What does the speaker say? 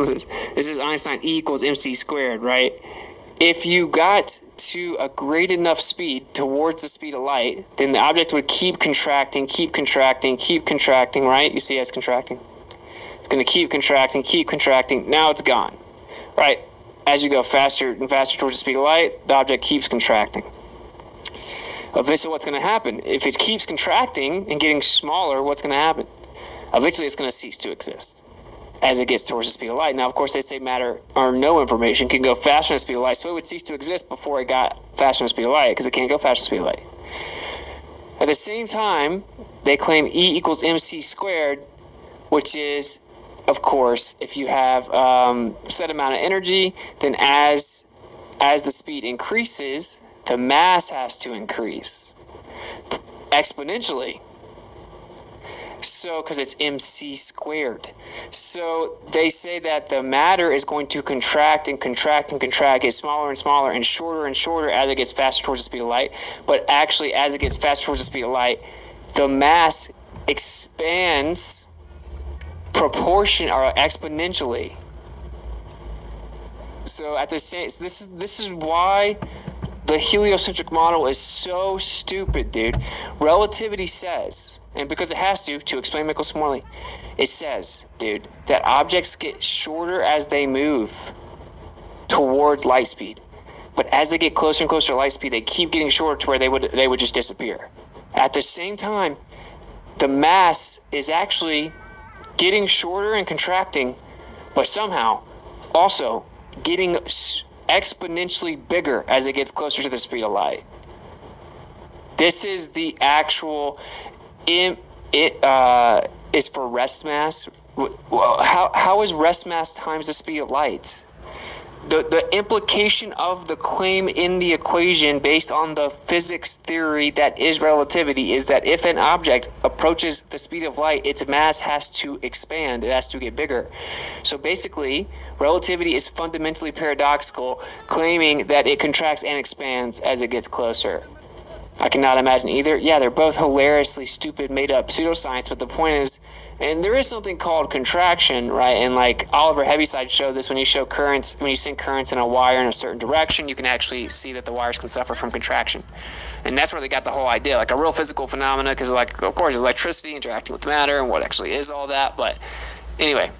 This is Einstein, E equals mc squared, right? If you got to a great enough speed towards the speed of light, then the object would keep contracting, right? You see it's contracting. It's going to keep contracting. Now it's gone, right? As you go faster and faster towards the speed of light, the object keeps contracting. Eventually, what's going to happen? If it keeps contracting and getting smaller, what's going to happen? Eventually, it's going to cease to exist as it gets towards the speed of light. Now, of course, they say matter or no information can go faster than the speed of light, so it would cease to exist before it got faster than the speed of light, because it can't go faster than the speed of light. At the same time, they claim E equals mc squared, which is, of course, if you have set amount of energy, then as the speed increases, the mass has to increase exponentially. So, because it's mc squared. So they say that the matter is going to contract, get smaller and smaller and shorter as it gets faster towards the speed of light. But actually, as it gets faster towards the speed of light, the mass expands exponentially. So at the same, this is why the heliocentric model is so stupid, dude. Relativity says, and because it has to explain Michelson-Morley, it says, dude, that objects get shorter as they move towards light speed. But as they get closer and closer to light speed, they keep getting shorter to where they would just disappear. At the same time, the mass is actually getting shorter and contracting, but somehow also getting exponentially bigger as it gets closer to the speed of light. This is the actual is for rest mass. How is rest mass times the speed of light? The implication of the claim in the equation based on the physics theory that is relativity is that if an object approaches the speed of light, its mass has to expand. It has to get bigger. So basically, relativity is fundamentally paradoxical, claiming that it contracts and expands as it gets closer. I cannot imagine either. Yeah, they're both hilariously stupid, made-up pseudoscience, but the point is, and there is something called contraction, right? And like Oliver Heaviside showed this, when you show currents, when you send currents in a wire in a certain direction, you can actually see that the wires can suffer from contraction. And that's where they got the whole idea, like a real physical phenomena, because like, of course, electricity interacting with matter and what actually is all that. But anyway,